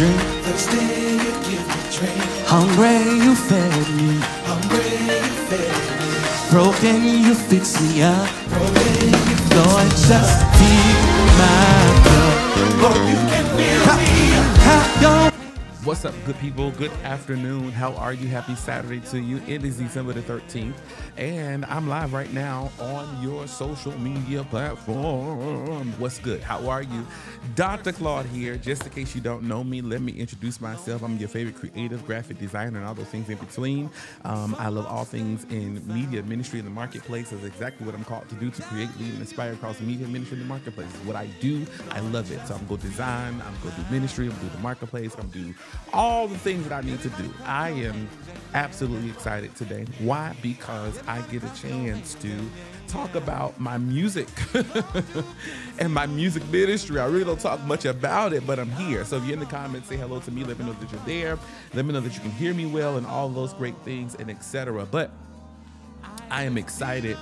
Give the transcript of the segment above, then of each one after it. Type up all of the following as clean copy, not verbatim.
drink. Thirsty, you give me drink. Hungry, you fed me. Hungry, you fed me. Broken, you fix me up. Broken, you fix Lord, me just up. fill my cup. Lord, you can fill me up. Have your What's up, good people? Good afternoon. How are you? Happy Saturday to you. It is December the 13th, and I'm live right now on your social media platform. What's good? How are you? Dr. Claude here. Just in case you don't know me, let me introduce myself. I'm your favorite creative graphic designer and all those things in between. I love all things in media, ministry, and the marketplace. That's exactly what I'm called to do, to create, lead, and inspire across the media, ministry, and the marketplace. What I do, I love it. So I'm going to design, I'm going to do ministry, I'm going to do the marketplace, I'm going to do all the things that I need to do. I am absolutely excited today. Why? Because I get a chance to talk about my music and my music ministry. I really don't talk much about it, but I'm here. So if you're in the comments, say hello to me. Let me know that you're there. Let me know that you can hear me well and all those great things and etc. But I am excited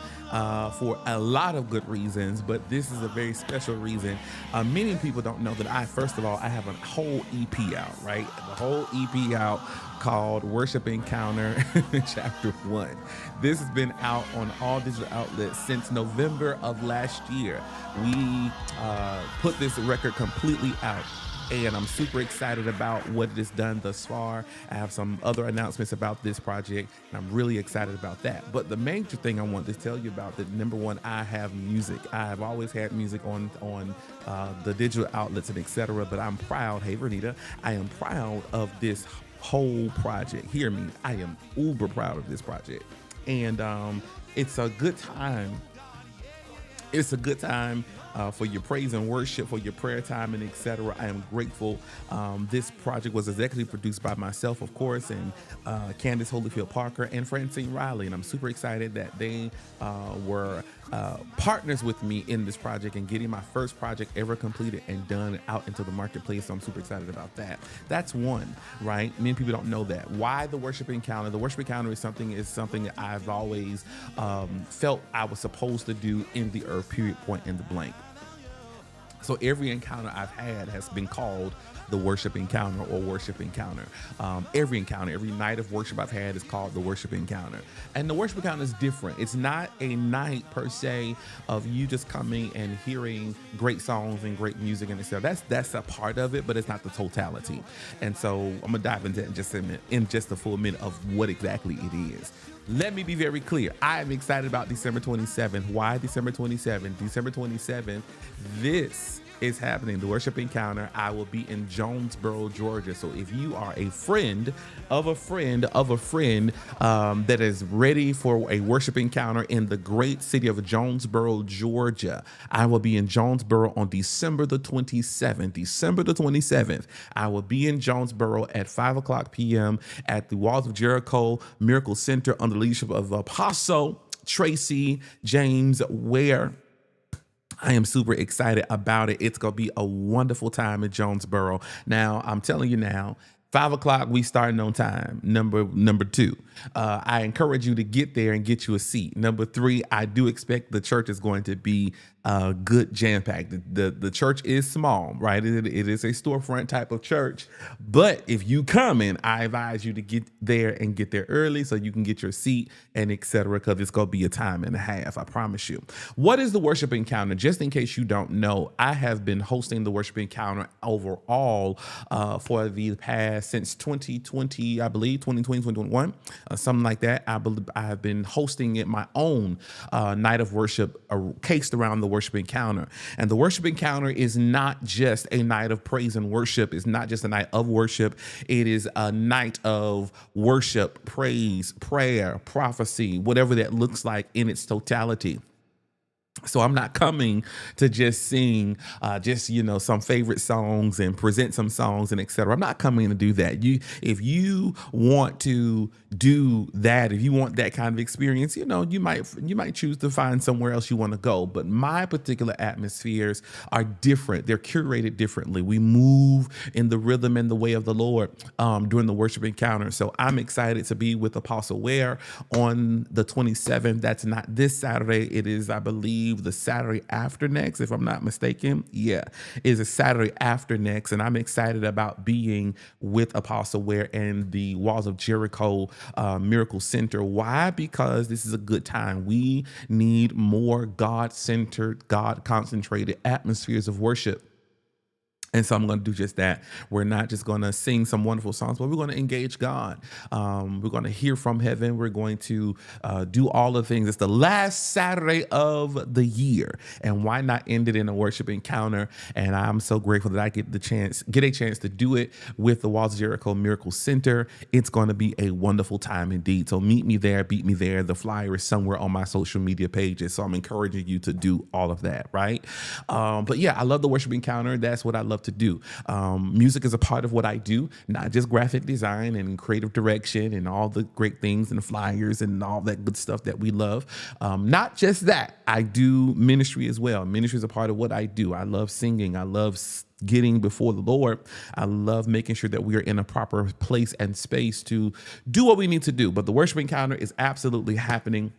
for a lot of good reasons, but this is a very special reason. Many people don't know that first of all, I have a whole EP out, right? The whole EP out called Worship Encounter Chapter 1. This has been out on all digital outlets since November of last year. We put this record completely out, and I'm super excited about what it has done thus far. I have some other announcements about this project, and I'm really excited about that. But the major thing I want to tell you about that, number one, I have music. I have always had music on the digital outlets and etc. But I'm proud, hey Renita, I am proud of this whole project. Hear me, I am uber proud of this project. And it's a good time. It's a good time for your praise and worship, for your prayer time, and etc. I am grateful. This project was executively produced by myself, of course, and Candace Holyfield Parker and Francine Riley. And I'm super excited that they were partners with me in this project and getting my first project ever completed and done out into the marketplace. So I'm super excited about that. That's one, right? Many people don't know that. Why the Worship Encounter? The Worship Encounter is something that I've always felt I was supposed to do in the earth, period, point, in the blank. So every encounter I've had has been called the Worship Encounter or Worship Encounter. Every encounter, every night of worship I've had is called the Worship Encounter. And the Worship Encounter is different. It's not a night per se of you just coming and hearing great songs and great music and etc. That's a part of it, but it's not the totality. And so I'm gonna dive into that in just a full minute of what exactly it is. Let me be very clear. I am excited about December 27th. Why December 27th? December 27th, this is happening, the Worship Encounter. I will be in Jonesboro, Georgia. So if you are a friend of a friend of a friend that is ready for a worship encounter in the great city of Jonesboro, Georgia, I will be in Jonesboro on December the 27th. December the 27th, I will be in Jonesboro at 5:00 p.m. at the Walls of Jericho Miracle Center under the leadership of Apostle Tracy James Ware. I am super excited about it. It's going to be a wonderful time in Jonesboro. Now, I'm telling you now, 5:00, we starting on time. Number two, I encourage you to get there and get you a seat. Number three, I do expect the church is going to be good jam-packed. The church is small, right? It is a storefront type of church. But if you come in, I advise you to get there and get there early so you can get your seat and etc. because it's going to be a time and a half, I promise you. What is the Worship Encounter? Just in case you don't know, I have been hosting the Worship Encounter overall for the past, since 2020, I believe, 2020, 2021, something like that. I believe I have been hosting it my own night of worship cased around the Worship Encounter. And the Worship Encounter is not just a night of praise and worship. It's not just a night of worship. It is a night of worship, praise, prayer, prophecy, whatever that looks like in its totality. So I'm not coming to just sing some favorite songs and present some songs and etc. I'm not coming to do that. If you want to do that, if you want that kind of experience, you might choose to find somewhere else you want to go. But my particular atmospheres are different. They're curated differently. We move in the rhythm and the way of the Lord during the Worship Encounter. So I'm excited to be with Apostle Ware on the 27th. That's not this Saturday. It is, I believe, believe the Saturday after next, if I'm not mistaken. Yeah, is a Saturday after next. And I'm excited about being with Apostle Ware and the Walls of Jericho Miracle Center. Why? Because this is a good time. We need more God-centered, God-concentrated atmospheres of worship. And so I'm going to do just that. We're not just going to sing some wonderful songs, but we're going to engage God. We're going to hear from heaven. We're going to do all the things. It's the last Saturday of the year, and why not end it in a worship encounter? And I'm so grateful that I get a chance to do it with the Walls of Jericho Miracle Center. It's going to be a wonderful time indeed. So meet me there, beat me there. The flyer is somewhere on my social media pages. So I'm encouraging you to do all of that, right? But yeah, I love the worship encounter. That's what I love to do. Music is a part of what I do, not just graphic design and creative direction and all the great things and flyers and all that good stuff that we love. Not just that, I do ministry as well. Ministry is a part of what I do. I love singing. I love getting before the Lord. I love making sure that we are in a proper place and space to do what we need to do. But the worship encounter is absolutely happening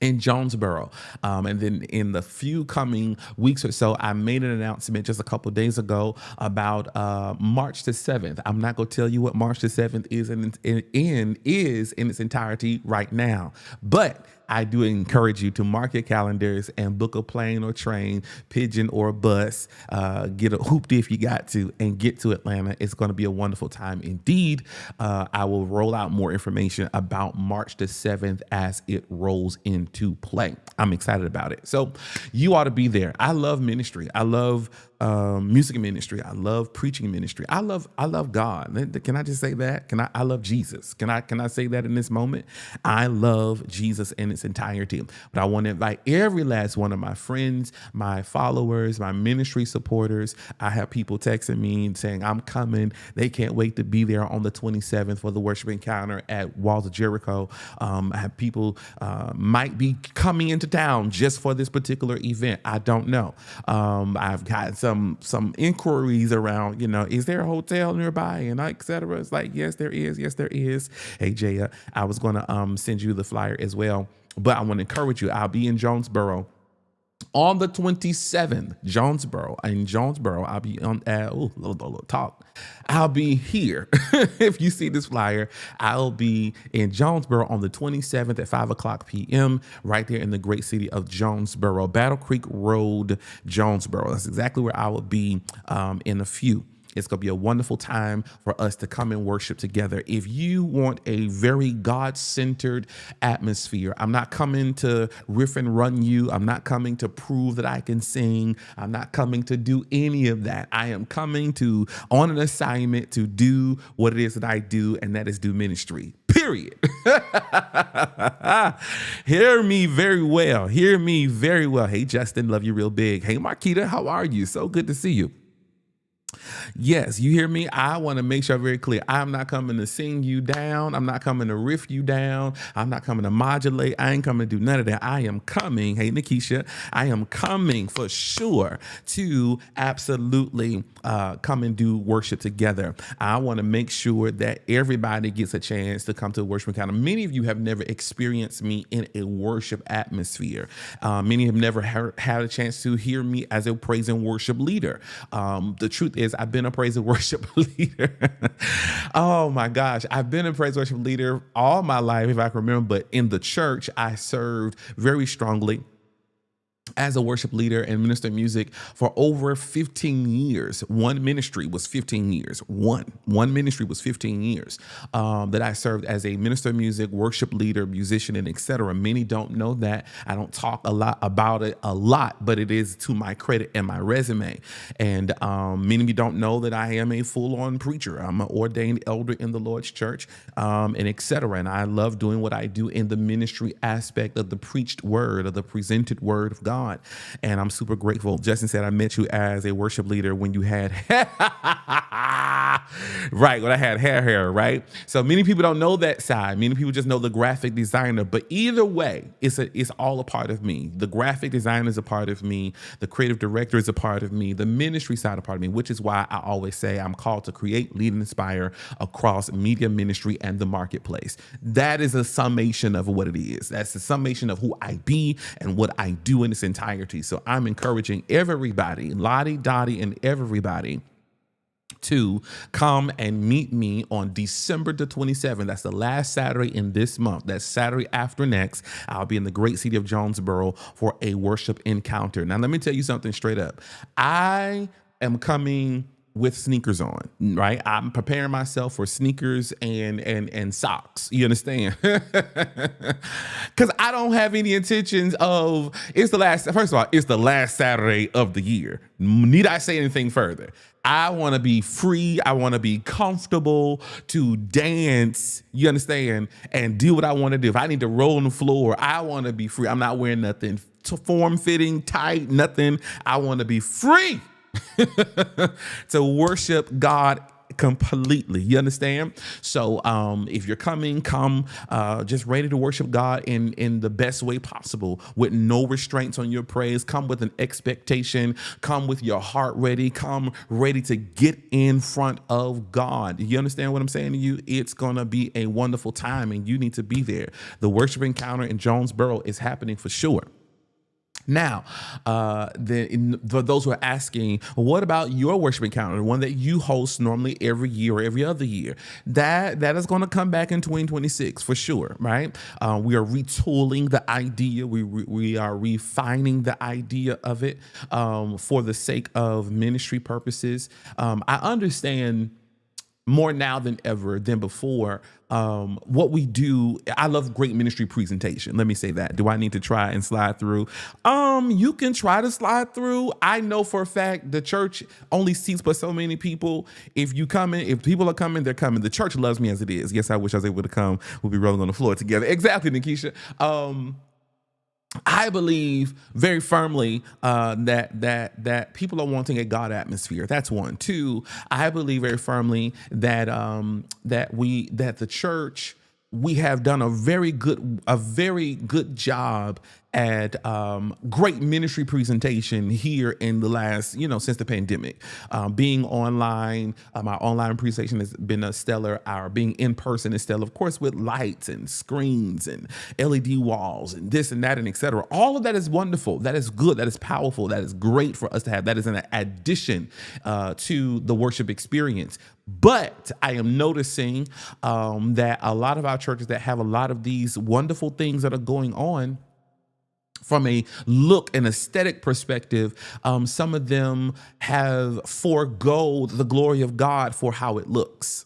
in Jonesboro. And then in the few coming weeks or so, I made an announcement just a couple of days ago about March the 7th. I'm not going to tell you what March the 7th is in its entirety right now, but I do encourage you to mark your calendars and book a plane or train, pigeon or bus, get a hoopty if you got to, and get to Atlanta. It's going to be a wonderful time indeed. I will roll out more information about March the 7th as it rolls into play. I'm excited about it. So you ought to be there. I love ministry. I love music ministry. I love preaching ministry. I love God. Can I just say that? I love Jesus. Can I say that in this moment? I love Jesus in its entirety. But I want to invite every last one of my friends, my followers, my ministry supporters. I have people texting me saying, I'm coming. They can't wait to be there on the 27th for the worship encounter at Walls of Jericho. I have people might be coming into town just for this particular event. I don't know. I've got some inquiries around, is there a hotel nearby and et cetera. It's like, yes, there is. Yes, there is. Hey, Jaya, I was going to send you the flyer as well, but I want to encourage you. I'll be in Jonesboro on the 27th, In Jonesboro, I'll be on, I'll be here. If you see this flyer, I'll be in Jonesboro on the 27th at 5:00 p.m. right there in the great city of Jonesboro, Battle Creek Road, Jonesboro. That's exactly where I will be in a few. It's going to be a wonderful time for us to come and worship together. If you want a very God-centered atmosphere, I'm not coming to riff and run you. I'm not coming to prove that I can sing. I'm not coming to do any of that. I am coming on an assignment to do what it is that I do, and that is do ministry. Period. Hear me very well. Hear me very well. Hey, Justin, love you real big. Hey, Marquita, how are you? So good to see you. Yes, you hear me? I want to make sure I'm very clear. I'm not coming to sing you down. I'm not coming to riff you down. I'm not coming to modulate. I ain't coming to do none of that. I am coming, hey, Nikisha, I am coming for sure to absolutely come and do worship together. I want to make sure that everybody gets a chance to come to a worship encounter. Many of you have never experienced me in a worship atmosphere. Many have never had a chance to hear me as a praise and worship leader. The truth is, I've been a praise and worship leader. Oh my gosh. I've been a praise and worship leader all my life, if I can remember, but in the church, I served very strongly as a worship leader and minister of music for over 15 years. One ministry was 15 years. One ministry was 15 years that I served as a minister of music, worship leader, musician, and etc. Many don't know that. I don't talk about it a lot, but it is to my credit and my resume. And many of you don't know that I am a full-on preacher. I'm an ordained elder in the Lord's church, and etc. And I love doing what I do in the ministry aspect of the preached word, of the presented word of God. And I'm super grateful. Justin said, I met you as a worship leader when you had Right, when I had hair, right? So many people don't know that side. Many people just know the graphic designer. But either way, it's all a part of me. The graphic designer is a part of me. The creative director is a part of me. The ministry side is a part of me, which is why I always say I'm called to create, lead, and inspire across media, ministry, and the marketplace. That is a summation of what it is. That's a summation of who I be and what I do in its entirety. So I'm encouraging everybody, Lottie, Dottie, and everybody to come and meet me on December the 27th. That's the last Saturday in this month. That's Saturday after next. I'll be in the great city of Jonesboro for a worship encounter. Now, let me tell you something straight up. I am coming with sneakers on, right? I'm preparing myself for sneakers and socks. You understand? Because I don't have any intentions of, first of all, it's the last Saturday of the year. Need I say anything further? I want to be free. I want to be comfortable to dance, you understand, and do what I want to do. If I need to roll on the floor, I want to be free. I'm not wearing nothing form-fitting, tight, nothing. I want to be free to worship God completely. You understand? So if you're coming, come just ready to worship God in the best way possible, with no restraints on your praise. Come with an expectation. Come with your heart ready. Come ready to get in front of God. You understand what I'm saying to you? It's going to be a wonderful time, and you need to be there. The worship encounter in Jonesboro is happening for sure. Now, for those who are asking, what about your worship encounter, the one that you host normally every year or every other year? That is going to come back in 2026 for sure, right? We are retooling the idea. We are refining the idea of it for the sake of ministry purposes. I understand more now than ever than before what we do. I love great ministry presentation. Let me say that. Do I need to try and slide through? You can try to slide through. I know for a fact the church only seats but so many people. If people are coming, they're coming. The church loves me as it is. Yes, I wish I was able to come. We'll be rolling on the floor together. Exactly, Nikisha. I believe very firmly that people are wanting a God atmosphere. That's one. Two, I believe very firmly that the church, we have done a very good job at great ministry presentation here in the last, since the pandemic. Being online, our online presentation has been a stellar. Our being in person is stellar, of course, with lights and screens and LED walls and this and that and et cetera. All of that is wonderful. That is good. That is powerful. That is great for us to have. That is an addition to the worship experience. But I am noticing that a lot of our churches that have a lot of these wonderful things that are going on, from a look and aesthetic perspective, some of them have forgoed the glory of God for how it looks.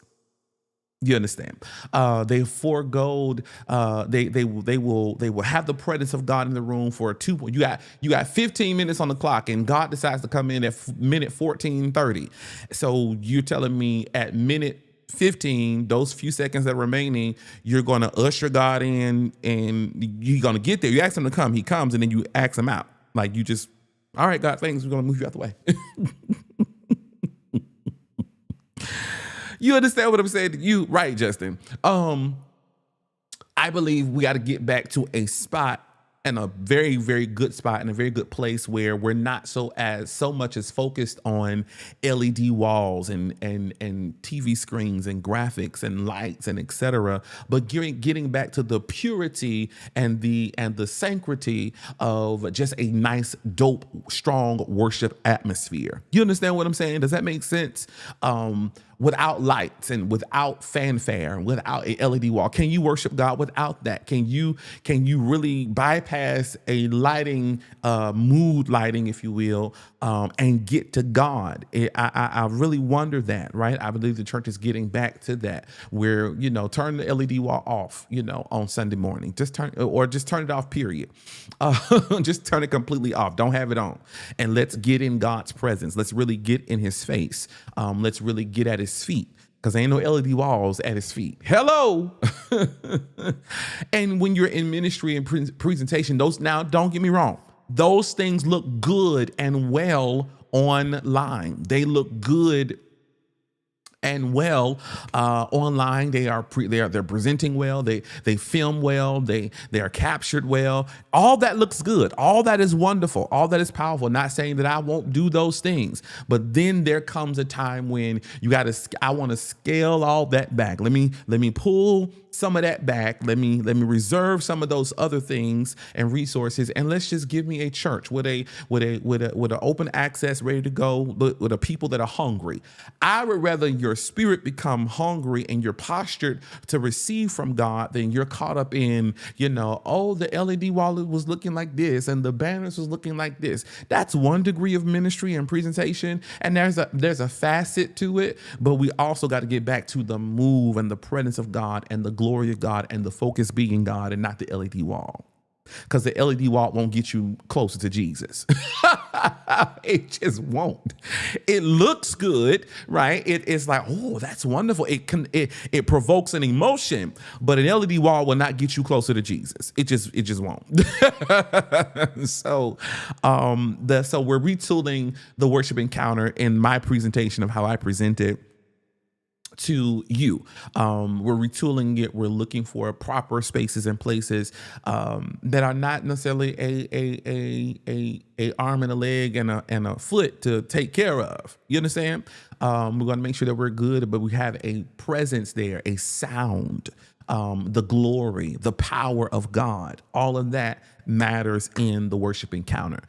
You understand? They forgoed. They will have the presence of God in the room for you got 15 minutes on the clock, and God decides to come in at minute 14:30. So you're telling me at minute 15, those few seconds that are remaining, you're going to usher God in, and you're going to get there. You ask him to come, he comes, and then you ask him out. Like, you just, all right, God, thanks, we're going to move you out the way. You understand what I'm saying to you? Right, Justin. I believe we got to get back to a spot, and a very, very good spot, and a very good place where we're not so much as focused on LED walls and TV screens and graphics and lights and etc. But getting back to the purity and the sanctity of just a nice, dope, strong worship atmosphere. You understand what I'm saying? Does that make sense? Without lights and without fanfare and without a LED wall, can you worship God without that? Can you really bypass a lighting, mood lighting, if you will, and get to God? I really wonder that, right? I believe the church is getting back to that, where, turn the LED wall off, on Sunday morning. Just turn it off, period. Just turn it completely off. Don't have it on. And let's get in God's presence. Let's really get in his face. Let's really get at his feet, because there ain't no LED walls at his feet. Hello. And when you're in ministry and presentation, now don't get me wrong, those things look good and well online. They look good and well online. They're presenting well. They film well. They are captured well. All that looks good. All that is wonderful. All that is powerful. Not saying that I won't do those things, but then there comes a time when I want to scale all that back. Let me pull some of that back. Let me reserve some of those other things and resources, and let's just give me a church with an open access, ready to go, with a people that are hungry. I would rather your spirit become hungry and you're postured to receive from God than you're caught up in, oh, the LED wall was looking like this and the banners was looking like this. That's one degree of ministry and presentation, and there's a facet to it, but we also got to get back to the move and the presence of God and the glory of God and the focus being God and not the LED wall. Because the LED wall won't get you closer to Jesus. It just won't. It looks good, right? It's like, oh, that's wonderful. It provokes an emotion, but an LED wall will not get you closer to Jesus. It just won't. So we're retooling the worship encounter in my presentation of how I present it to you. We're retooling it. We're looking for proper spaces and places that are not necessarily a arm and a leg and a foot to take care of. You understand? We're going to make sure that we're good, but we have a presence there, a sound, the glory, the power of God. All of that matters in the worship encounter.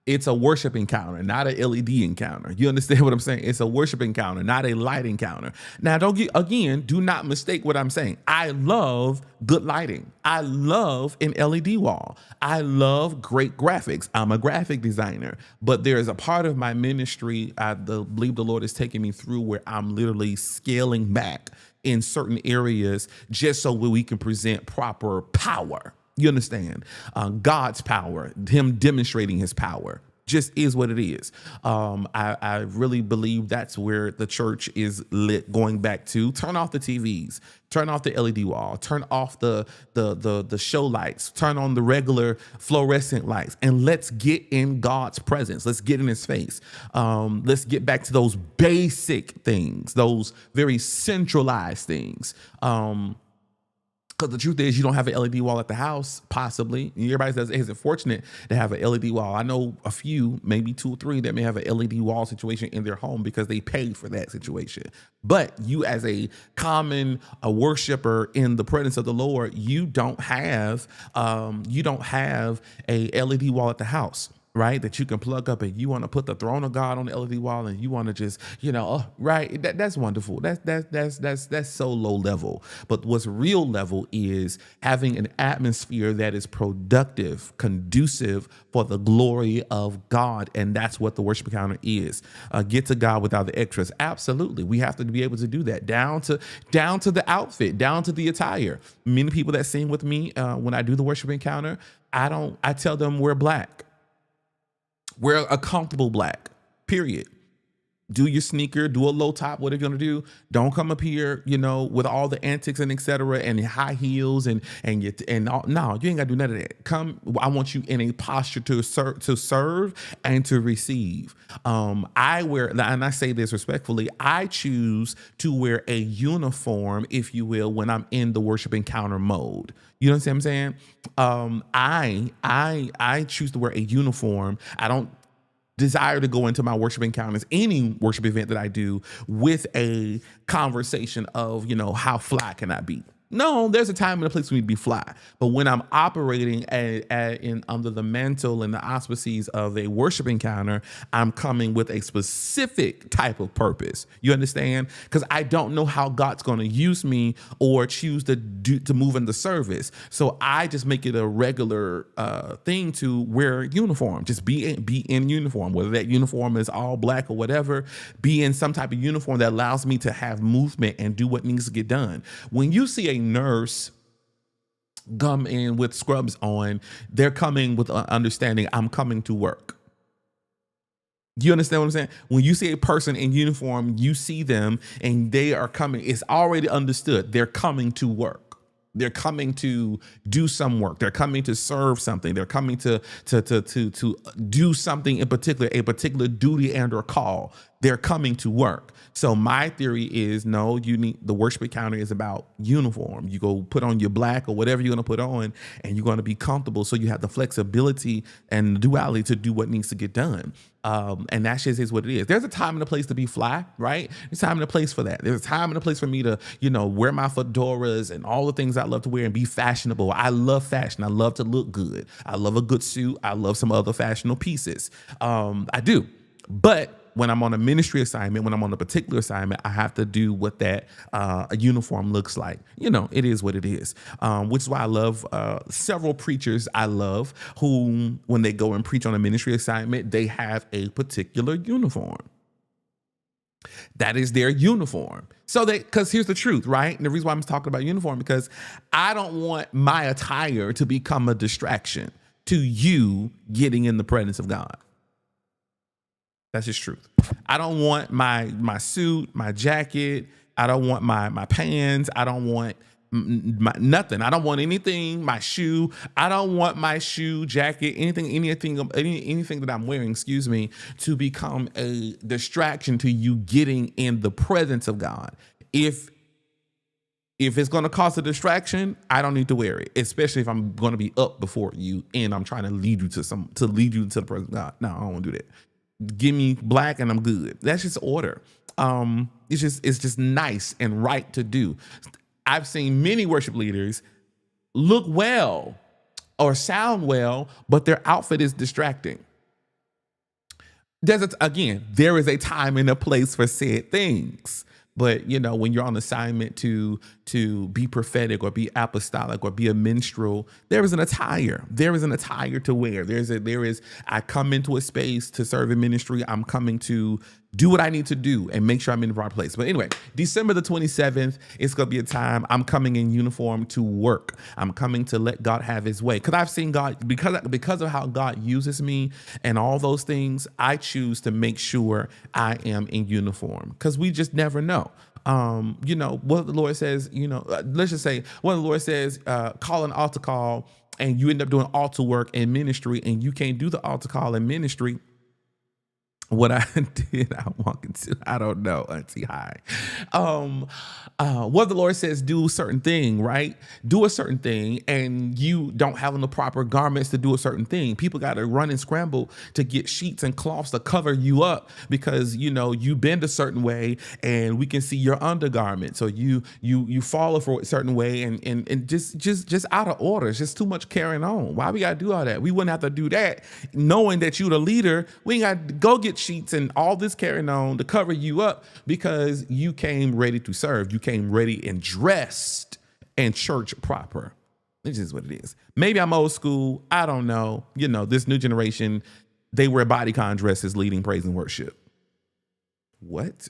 It's a worship encounter, not an LED encounter. You understand what I'm saying? It's a worship encounter, not a light encounter. Now, do not mistake what I'm saying. I love good lighting. I love an LED wall. I love great graphics. I'm a graphic designer, but there is a part of my ministry I believe the Lord is taking me through where I'm literally scaling back in certain areas just so we can present proper power. You understand? God's power, him demonstrating his power, just is what it is. I really believe that's where the church is lit, going back to turn off the TVs, turn off the LED wall, turn off the show lights, turn on the regular fluorescent lights, and let's get in God's presence. Let's get in his face. Let's get back to those basic things, those very centralized things. Because the truth is, you don't have an LED wall at the house, possibly. Everybody says, is it fortunate to have an LED wall? I know a few, maybe 2 or 3, that may have an LED wall situation in their home because they paid for that situation. But you, as a worshiper in the presence of the Lord, you don't have a LED wall at the house, right? That you can plug up, and you want to put the throne of God on the LED wall, and you want to just, right? That's wonderful. That's so low level. But what's real level is having an atmosphere that is productive, conducive for the glory of God, and that's what the worship encounter is. Get to God without the extras. Absolutely, we have to be able to do that, down to the outfit, down to the attire. Many people that sing with me when I do the worship encounter, I tell them we're black. Wear a comfortable black, period. Do your sneaker, do a low top, whatever you're gonna do. Don't come up here, with all the antics and et cetera, and high heels and all. No, you ain't gotta do none of that. Come, I want you in a posture to serve and to receive. I wear, and I say this respectfully, I choose to wear a uniform, if you will, when I'm in the worship encounter mode. You know what I'm saying? I choose to wear a uniform. I don't desire to go into my worship encounters, any worship event that I do, with a conversation of, how fly can I be? No, there's a time and a place for me to be fly. But when I'm operating under the mantle and the auspices of a worship encounter, I'm coming with a specific type of purpose. You understand? Because I don't know how God's going to use me or choose to move in the service. So I just make it a regular thing to wear uniform. Just be in uniform, whether that uniform is all black or whatever. Be in some type of uniform that allows me to have movement and do what needs to get done. When you see a nurse come in with scrubs on, they're coming with understanding, I'm coming to work. Do you understand what I'm saying? When you see a person in uniform, you see them and they are coming, it's already understood, they're coming to work. They're coming to do some work. They're coming to serve something. They're coming to do something in particular, a particular duty and or call. They're coming to work. So my theory is, no, you need, the worship encounter is about uniform. You go put on your black or whatever you're going to put on, and you're going to be comfortable. So you have the flexibility and duality to do what needs to get done. And that just is what it is. There's a time and a place to be fly, right? There's a time and a place for that. There's a time and a place for me to, wear my fedoras and all the things I love to wear and be fashionable. I love fashion. I love to look good. I love a good suit. I love some other fashionable pieces. I do. But when I'm on a ministry assignment, when I'm on a particular assignment, I have to do what that uniform looks like. It is what it is, which is why I love several preachers I love who, when they go and preach on a ministry assignment, they have a particular uniform. That is their uniform. So because here's the truth, right? And the reason why I'm talking about uniform, because I don't want my attire to become a distraction to you getting in the presence of God. That's just truth. I don't want my suit, my jacket. I don't want my pants. I don't want nothing. I don't want anything, my shoe. I don't want my shoe, jacket, anything that I'm wearing, to become a distraction to you getting in the presence of God. If it's going to cause a distraction, I don't need to wear it, especially if I'm going to be up before you and I'm trying to lead you to the presence of God. No, I don't want to do that. Give me black and I'm good. That's just order. It's just nice and right to do. I've seen many worship leaders look well or sound well, but their outfit is distracting. There is a time and a place for said things. But, when you're on assignment to be prophetic or be apostolic or be a minstrel, there is an attire. There is an attire to wear. I come into a space to serve in ministry. I'm coming to do what I need to do and make sure I'm in the right place. But anyway, December the 27th, it's going to be a time I'm coming in uniform to work. I'm coming to let God have his way. Because I've seen God, because of how God uses me and all those things, I choose to make sure I am in uniform because we just never know. What the Lord says, let's just say what the Lord says, call an altar call and you end up doing altar work in ministry and you can't do the altar call in ministry. What I did, I walk into, I don't know, Auntie, hi. What the Lord says, do a certain thing, right? Do a certain thing, and you don't have the proper garments to do a certain thing. People got to run and scramble to get sheets and cloths to cover you up because, you bend a certain way and we can see your undergarment. So you follow for a certain way and just out of order. It's just too much carrying on. Why we got to do all that? We wouldn't have to do that knowing that you the leader. We ain't got to go get sheets and all this carrying on to cover you up because you came ready to serve. You came ready and dressed and church proper. This is what it is. Maybe I'm old school. I don't know. This new generation, they wear bodycon dresses leading praise and worship. What?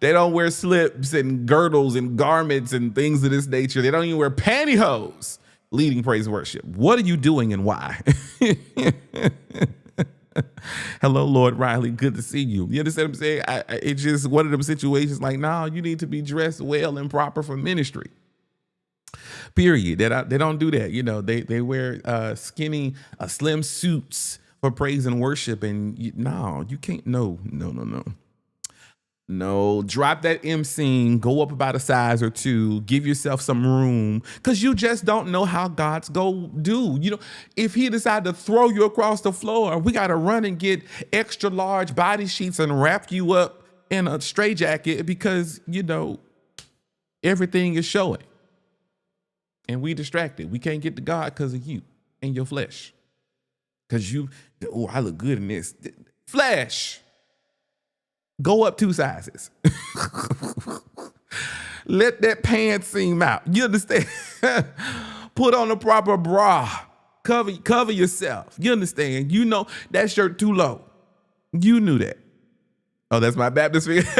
They don't wear slips and girdles and garments and things of this nature. They don't even wear pantyhose leading praise and worship. What are you doing and why? Hello, Lord Riley. Good to see you. You understand what I'm saying? It's just one of them situations like, no, you need to be dressed well and proper for ministry. Period. They don't do that. They wear slim suits for praise and worship. And you can't. No. No, drop that emceeing, go up about a size or two, give yourself some room, because you just don't know how God's go do. If he decide to throw you across the floor, we got to run and get extra large body sheets and wrap you up in a straitjacket because, everything is showing. And we distracted. We can't get to God because of you and your flesh. Because I look good in this. Flesh. Go up 2 sizes. Let that pants seam out. You understand? Put on a proper bra. Cover yourself. You understand? That shirt too low. You knew that. Oh, that's my Baptist figure.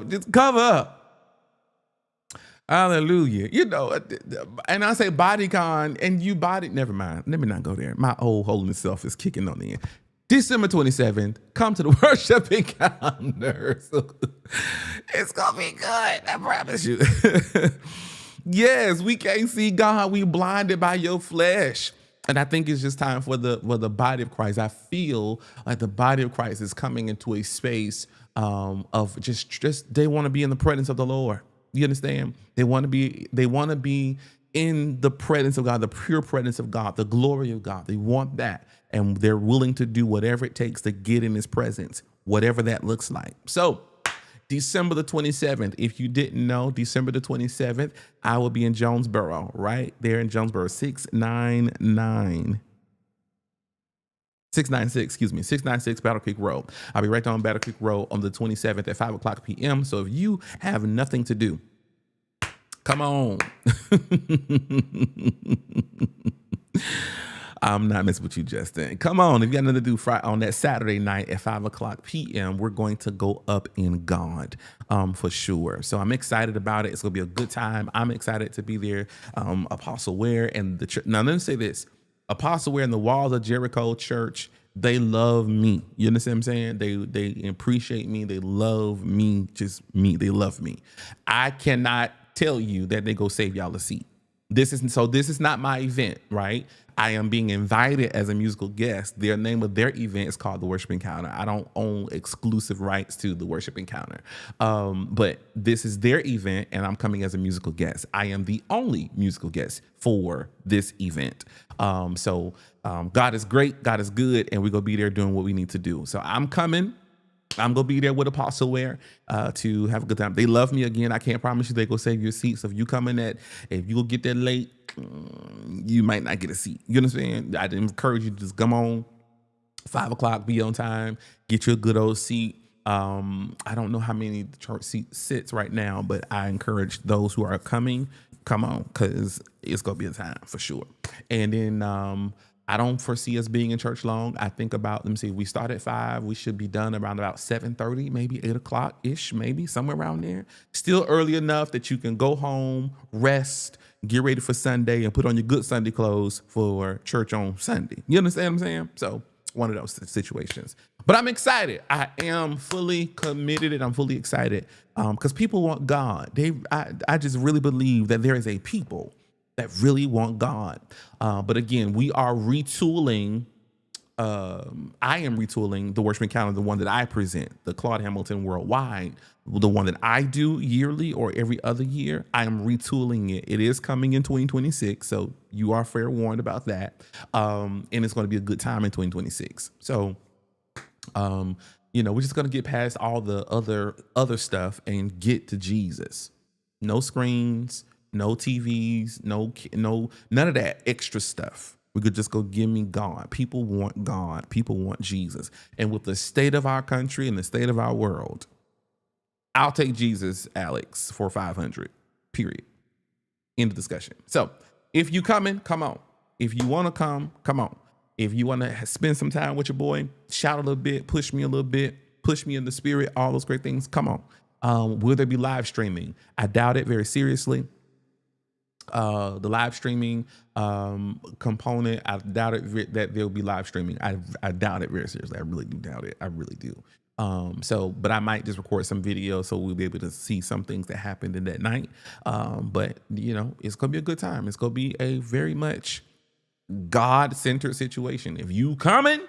Just cover up. Hallelujah. And I say bodycon and never mind. Let me not go there. My old holiness self is kicking on the end. December 27th, come to the worship encounter. So, it's going to be good. I promise you. Yes, we can't see God. We blinded by your flesh. And I think it's just time for the body of Christ. I feel like the body of Christ is coming into a space of just they want to be in the presence of the Lord. You understand? They want to be in the presence of God, the pure presence of God, the glory of God. They want that. And they're willing to do whatever it takes to get in his presence, whatever that looks like. So December the 27th, if you didn't know, December the 27th, I will be in Jonesboro, right there in Jonesboro, 696 Battle Creek Road. I'll be right there on Battle Creek Road on the 27th at 5 o'clock p.m. So if you have nothing to do, come on. I'm not messing with you, Justin. Come on. If you got nothing to do Friday, on that Saturday night at 5 o'clock p.m., we're going to go up in God for sure. So I'm excited about it. It's going to be a good time. I'm excited to be there. Apostle Ware and the church. Now, let me say this. Apostle Ware and the Walls of Jericho Church, they love me. You understand what I'm saying? They appreciate me. They love me. Just me. They love me. I cannot tell you that they go save y'all a seat. This is not my event, right? I am being invited as a musical guest. Their name of their event is called the Worship Encounter. I don't own exclusive rights to the Worship Encounter. But this is their event and I'm coming as a musical guest. I am the only musical guest for this event. God is great, God is good, and we're gonna be there doing what we need to do. So I'm coming. I'm going to be there with Apostle Ware to have a good time. They love me again. I can't promise you they go save your seat. So if you if you go get there late, you might not get a seat. You understand? I'd encourage you to just come on 5 o'clock, be on time, get you a good old seat. I don't know how many the church seat sits right now, but I encourage those who are coming, come on, because it's going to be a time for sure. And then, I don't foresee us being in church long. I think about, let me see, we start at 5. We should be done around about 7:30, maybe 8 o'clock-ish, maybe somewhere around there. Still early enough that you can go home, rest, get ready for Sunday, and put on your good Sunday clothes for church on Sunday. You understand what I'm saying? So one of those situations. But I'm excited. I am fully committed and I'm fully excited because people want God. I just really believe that there is a people that really want God. But again, we are retooling. I am retooling the Worship Encounter, the one that I present, the Claude Hamilton Worldwide, the one that I do yearly or every other year. I am retooling it. It is coming in 2026, so you are fair warned about that. And it's going to be a good time in 2026. So, we're just going to get past all the other stuff and get to Jesus. No screens. No TVs, none of that extra stuff. We could just go, give me God. People want God. People want Jesus. And with the state of our country and the state of our world, I'll take Jesus, Alex, for 500, period. End of discussion. So if you coming, come on. If you want to come on. If you want to spend some time with your boy, shout a little bit, push me a little bit, push me in the spirit, all those great things, come on. Will there be live streaming? I doubt it very seriously. The live streaming component, I doubt it that there'll be live streaming. I doubt it very seriously. I really do doubt it. I really do. But I might just record some video so we'll be able to see some things that happened in that night. But it's gonna be a good time. It's gonna be a very much God-centered situation. If you coming,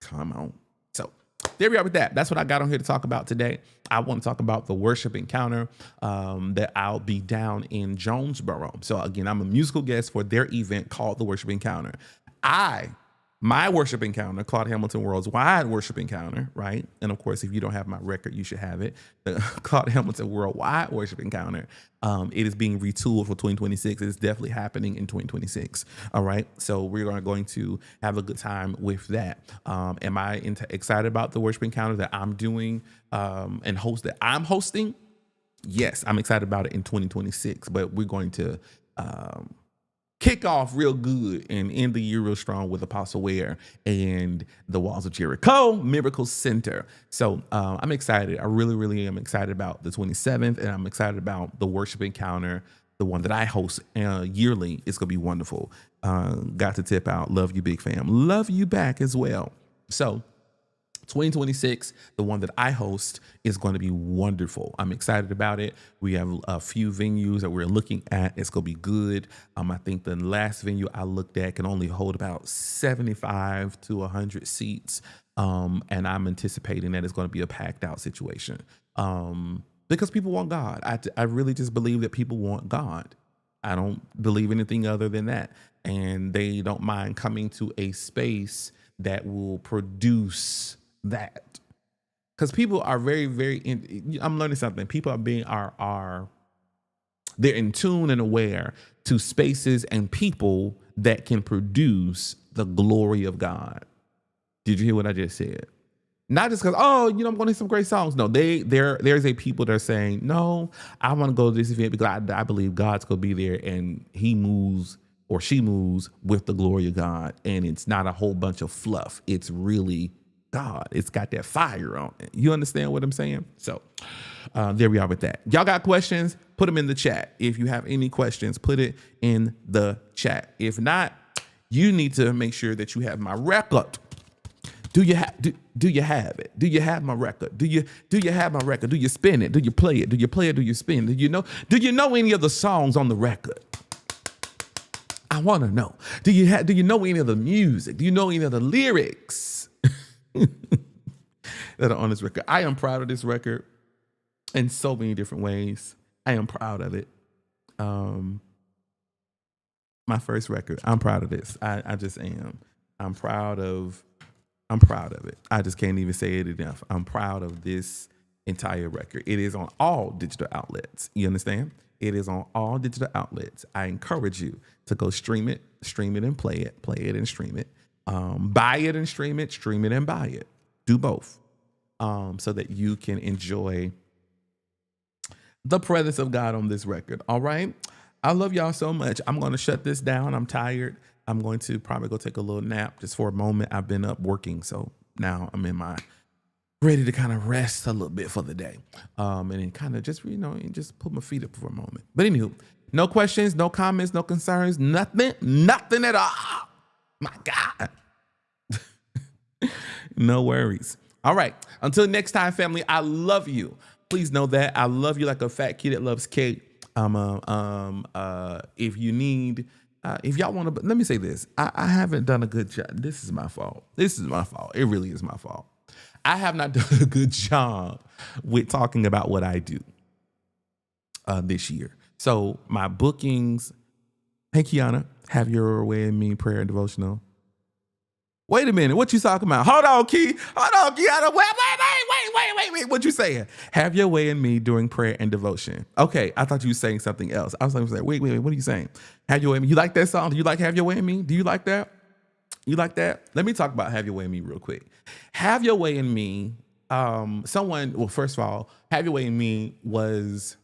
come on. So there we are with that. That's what I got on here to talk about today. I want to talk about the Worship Encounter that I'll be down in Jonesboro. So again, I'm a musical guest for their event called the Worship Encounter. My Worship Encounter, Claude Hamilton Worldwide Worship Encounter, right? And of course, if you don't have my record, you should have it. The Claude Hamilton Worldwide Worship Encounter. It is being retooled for 2026. It is definitely happening in 2026. All right. So we're going to have a good time with that. Am I excited about the Worship Encounter that I'm doing and that I'm hosting? Yes, I'm excited about it in 2026, but we're going to kick off real good and end the year real strong with Apostle Ware and the Walls of Jericho Miracle Center. So I'm excited. I really, really am excited about the 27th, and I'm excited about the Worship Encounter the one that I host yearly, it's gonna be wonderful. Got to tip out. Love you, big fam. Love you back as well. So 2026, the one that I host, is going to be wonderful. I'm excited about it. We have a few venues that we're looking at. It's going to be good. I think the last venue I looked at can only hold about 75 to 100 seats. And I'm anticipating that it's going to be a packed out situation. Because people want God. I really just believe that people want God. I don't believe anything other than that. And they don't mind coming to a space that will produce that. Because people are very, I'm learning something. People they're in tune and aware to spaces and people that can produce the glory of God. Did you hear what I just said? Not just because, I'm going to hear some great songs. No, there's a people that are saying, no, I want to go to this event because I believe God's going to be there and he moves or she moves with the glory of God. And it's not a whole bunch of fluff. It's really God. It's got that fire on it. You understand what I'm saying? So there we are with that. Y'all got questions? Put them in the chat. If you have any questions, put it in the chat. If not, you need to make sure that you have my record. Do you have it? Do you have my record? Do you have my record? Do you spin it? Do you play it? Do you play it? Do you spin it? Do you know any of the songs on the record? I want to know. Do you know any of the music? Do you know any of the lyrics that are on this record? I am proud of this record in so many different ways. I am proud of it. My first record. I'm proud of this. I just am. I'm proud of it. I just can't even say it enough. I'm proud of this entire record. It is on all digital outlets. You understand? It is on all digital outlets. I encourage you to go stream it and play it and stream it. Buy it and stream it and buy it. Do both. So that you can enjoy the presence of God on this record. All right? I love y'all so much. I'm going to shut this down. I'm tired. I'm going to probably go take a little nap just for a moment. I've been up working, so now I'm ready to kind of rest a little bit for the day. And then kind of just, just put my feet up for a moment. But anywho, no questions, no comments, no concerns, nothing at all. My God. No worries. All right. Until next time, family, I love you. Please know that I love you like a fat kid that loves cake. If you need, if y'all want to, let me say this. I haven't done a good job. This is my fault. It really is my fault. I have not done a good job with talking about what I do this year. So my bookings, hey, Kiana, Have Your Way in Me prayer and devotional. Wait a minute. What you talking about? Hold on, Kiana. Wait. What you saying? Have your way in me during prayer and devotion. Okay, I thought you were saying something else. I was like, wait. What are you saying? Have your way in me. You like that song? Do you like Have Your Way in Me? Do you like that? You like that? Let me talk about Have Your Way in Me real quick. Have Your Way in Me. First of all, Have Your Way in Me was.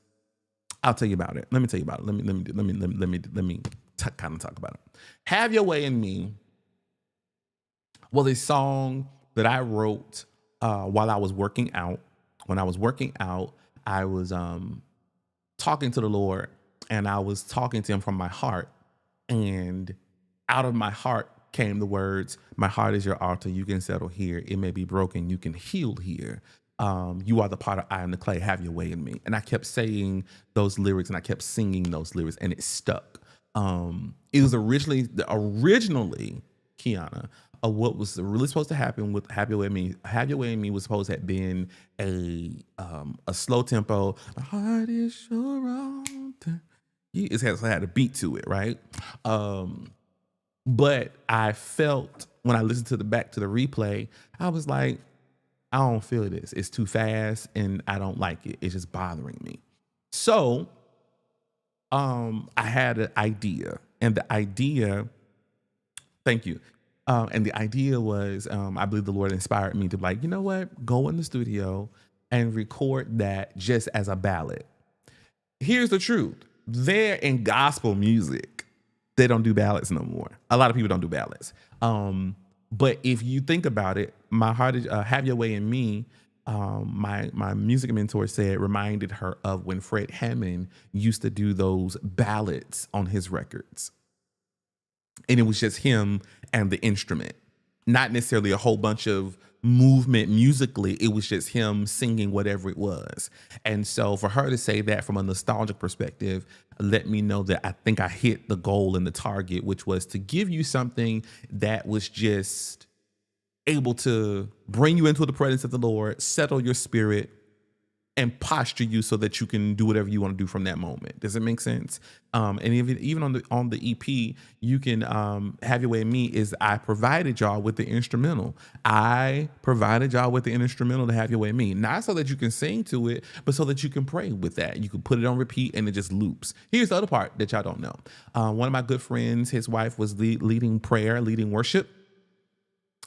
I'll tell you about it. Let me tell you about it. Let me kind of talk about it. Have Your Way in Me was a song that I wrote while I was working out. When I was working out, I was talking to the Lord, and I was talking to him from my heart. And out of my heart came the words, "My heart is your altar. You can settle here. It may be broken. You can heal here. You are the potter, I am the clay. Have your way in me." And I kept saying those lyrics, and I kept singing those lyrics, and it stuck. It was originally, Kiana, what was really supposed to happen with Have Your Way in Me. Have Your Way in Me was supposed to have been a slow tempo. My heart is your altar. It had a beat to it, right? But I felt when I listened to the replay, I was like, I don't feel this. It's too fast, and I don't like it. It's just bothering me. So I had an idea, and the idea, thank you. And the idea was, I believe the Lord inspired me to be like, you know what? Go in the studio and record that just as a ballad. Here's the truth. There in gospel music, they don't do ballads no more. A lot of people don't do ballads. But if you think about it, my heart is, Have Your Way in Me my music mentor said reminded her of when Fred Hammond used to do those ballads on his records. And it was just him and the instrument, not necessarily a whole bunch of movement musically. It was just him singing whatever it was. And so for her to say that from a nostalgic perspective, let me know that I think I hit the goal and the target, which was to give you something that was just able to bring you into the presence of the Lord, settle your spirit, and posture you so that you can do whatever you want to do from that moment. Does it make sense? And even on the EP, you can Have Your Way in Me is I provided y'all with the instrumental. I provided y'all with the instrumental to Have Your Way in Me, not so that you can sing to it, but so that you can pray with that. You can put it on repeat and it just loops. Here's the other part that y'all don't know. One of my good friends, his wife was leading prayer, leading worship.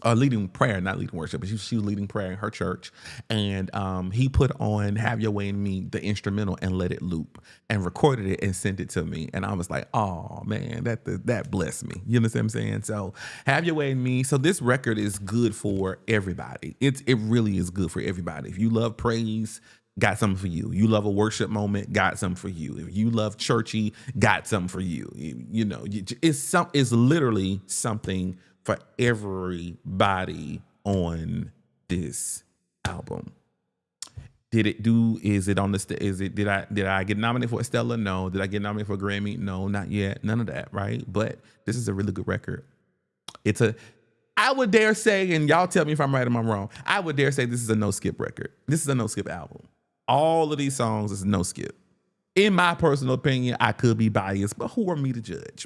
Leading prayer, not leading worship, but she was leading prayer in her church. And he put on Have Your Way in Me, the instrumental, and let it loop and recorded it and sent it to me. And I was like, oh man, that blessed me. You understand what I'm saying? So Have Your Way in Me. So this record is good for everybody. It really is good for everybody. If you love praise, got something for you. You love a worship moment, got something for you. If you love churchy, got something for you. You know, it's literally something for everybody on this album. Did it do? Is it on the? Is it? Did I get nominated for a Stella? No. Did I get nominated for a Grammy? No, not yet. None of that. Right. But this is a really good record. I would dare say, and y'all tell me if I'm right or I'm wrong, I would dare say this is a no skip record. This is a no skip album. All of these songs is no skip. In my personal opinion, I could be biased, but who are me to judge?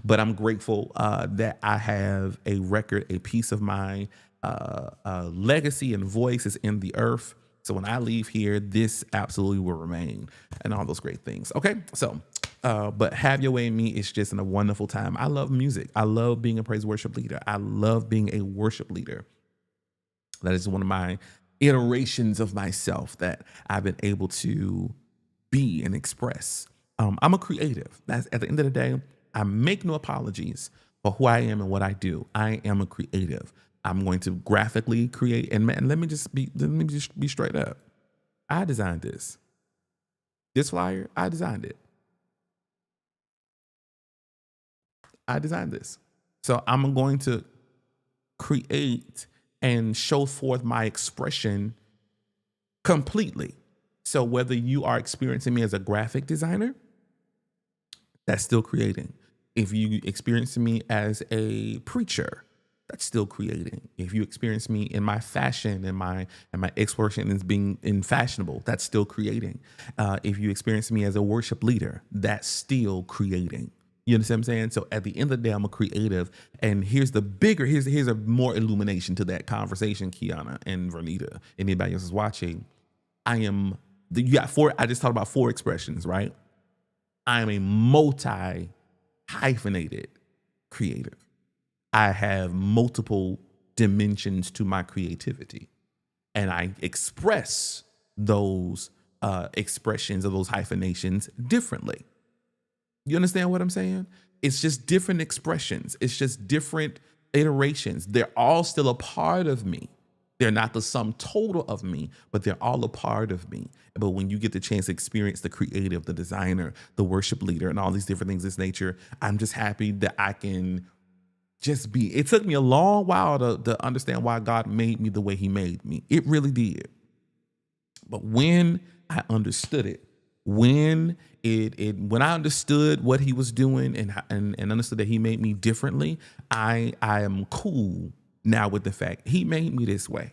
But I'm grateful that I have a record, a piece of my legacy and voice is in the earth. So when I leave here, this absolutely will remain and all those great things. Okay, so but Have Your Way in Me is just a wonderful time. I love music. I love being a praise worship leader. I love being a worship leader. That is one of my iterations of myself that I've been able to be and express. I'm a creative. That's at the end of the day. I make no apologies for who I am and what I do. I am a creative. I'm going to graphically create, and let me just be straight up. I designed this. This flyer, I designed it. I designed this. So I'm going to create and show forth my expression completely. So whether you are experiencing me as a graphic designer, that's still creating. If you experience me as a preacher, that's still creating. If you experience me in my fashion and my exploration as being in fashionable, that's still creating. If you experience me as a worship leader, that's still creating. You understand what I'm saying? So at the end of the day, I'm a creative. And here's a more illumination to that conversation, Kiana and Vernita, anybody else is watching. I just talked about 4 expressions, right? I am a multi-hyphenated creative. I have multiple dimensions to my creativity, and I express those expressions of those hyphenations differently. You understand what I'm saying? It's just different expressions. It's just different iterations. They're all still a part of me. They're not the sum total of me, but they're all a part of me. But when you get the chance to experience the creative, the designer, the worship leader, and all these different things of this nature, I'm just happy that I can just be. It took me a long while to understand why God made me the way he made me. It really did. But when I understood it, when I understood what he was doing and understood that he made me differently, I am cool now with the fact he made me this way.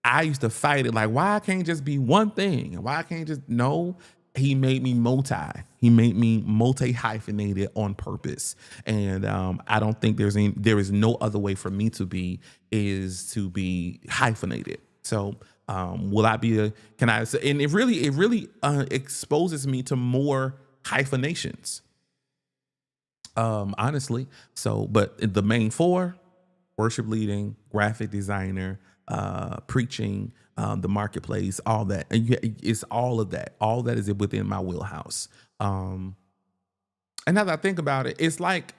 I used to fight it like, why I can't just be one thing? And why I can't just, no, he made me multi-hyphenated on purpose. And I don't think there is no other way for me to be is to be hyphenated. So will I be and it really exposes me to more hyphenations. Honestly. So, but the main 4, worship leading, graphic designer, preaching, the marketplace, all that. It's all of that. All that is within my wheelhouse. And now that I think about it, it's that's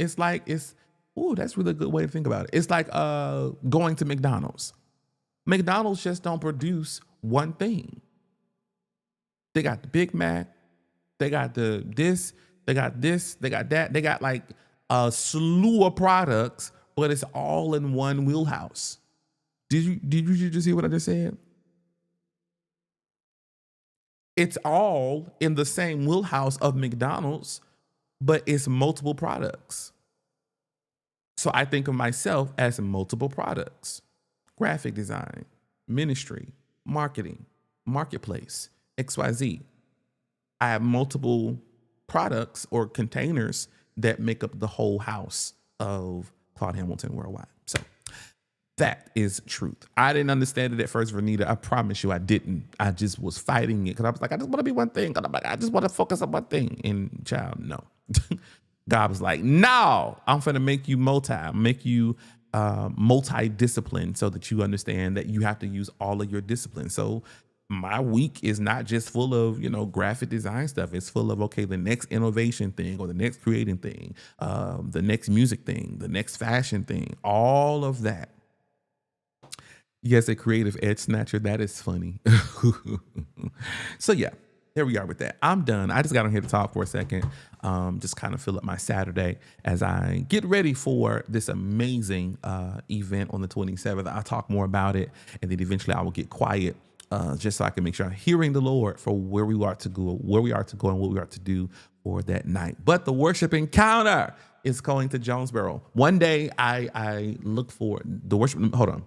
really a good way to think about it. It's like going to McDonald's. McDonald's just don't produce one thing. They got the Big Mac, they got this, they got this, they got that. They got like a slew of products, but it's all in one wheelhouse. Did you just hear what I just said? It's all in the same wheelhouse of McDonald's, but it's multiple products. So I think of myself as multiple products: graphic design, ministry, marketing, marketplace, XYZ. I have multiple products or containers that make up the whole house of Claude Hamilton Worldwide. So that is truth. I didn't understand it at first, Vernita. I promise you I didn't. I just was fighting it because I was like, I just want to be one thing. I'm like, I just want to focus on one thing. And child, no. God was like, no, I'm going to make you multi-disciplined so that you understand that you have to use all of your disciplines. So my week is not just full of, graphic design stuff. It's full of, okay, the next innovation thing or the next creating thing, the next music thing, the next fashion thing, all of that. Yes, a creative edge snatcher. That is funny. So yeah, here we are with that. I'm done. I just got on here to talk for a second. Just kind of fill up my Saturday as I get ready for this amazing event on the 27th. I'll talk more about it, and then eventually I will get quiet just so I can make sure I'm hearing the Lord for where we are to go, and what we are to do for that night. But the worship encounter is going to Jonesboro. One day I look for the worship. Hold on.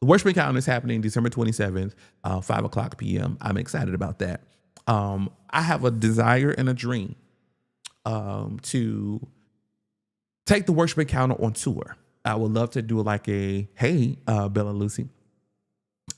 The worship encounter is happening December 27th, 5:00 p.m. I'm excited about that. I have a desire and a dream to take the worship encounter on tour. I would love to do like Bella Lucy.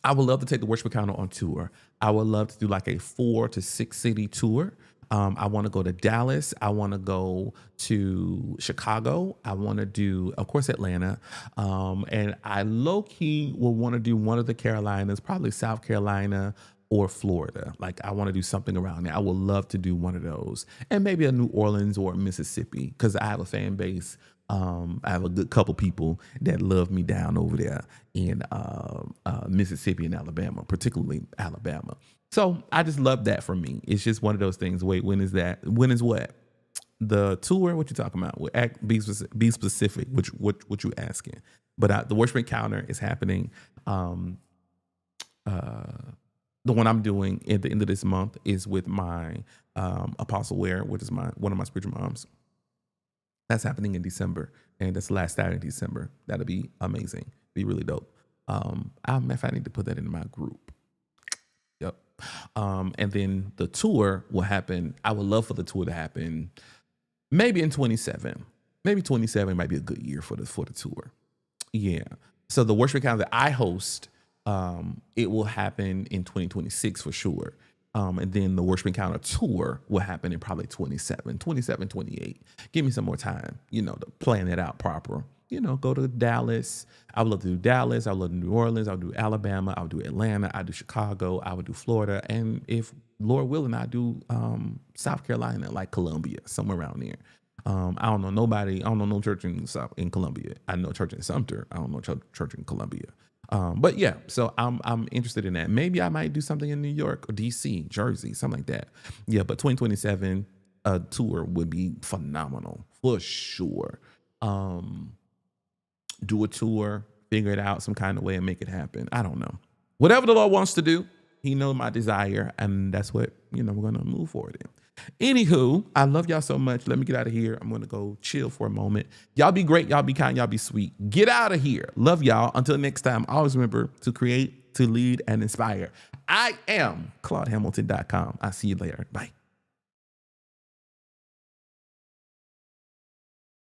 I would love to take the worship encounter on tour. I would love to do like a 4 to 6 city tour. I want to go to Dallas. I want to go to Chicago. I want to do, of course, Atlanta. And I low-key will want to do one of the Carolinas, probably South Carolina or Florida. Like, I want to do something around there. I would love to do one of those. And maybe a New Orleans or Mississippi, because I have a fan base. I have a good couple people that love me down over there in Mississippi and Alabama, particularly Alabama. So I just love that for me. It's just one of those things. Wait, when is that? When is what? The tour? What you talking about? Be specific. What you asking? But the worship encounter is happening. The one I'm doing at the end of this month is with my Apostle Ware, which is one of my spiritual moms. That's happening in December, and that's the last Saturday in December. That'll be amazing. Be really dope. I need to put that in my group. Yep. And then the tour will happen. I would love for the tour to happen maybe in 27. Maybe 27 might be a good year for the tour. Yeah. So the worship encounter that I host, it will happen in 2026 for sure. And then the worship encounter tour will happen in probably 27, 28. Give me some more time, to plan it out proper. Go to Dallas. I would love to do Dallas. I would love to do New Orleans. I would do Alabama. I would do Atlanta. I would do Chicago. I would do Florida. And if Lord willing, I do South Carolina, like Columbia, somewhere around there. I don't know nobody. I don't know no church in Columbia. I know church in Sumter. I don't know church in Columbia. But yeah, so I'm interested in that. Maybe I might do something in New York or DC, Jersey, something like that. Yeah, but 2027 tour would be phenomenal for sure. Do a tour, figure it out some kind of way and make it happen. I don't know. Whatever the Lord wants to do, He knows my desire, and that's what, we're going to move forward in. Anywho, I love y'all so much. Let me get out of here. I'm going to go chill for a moment. Y'all be great. Y'all be kind. Y'all be sweet. Get out of here. Love y'all. Until next time, always remember to create, to lead, and inspire. I am ClaudeHamilton.com. I'll see you later. Bye.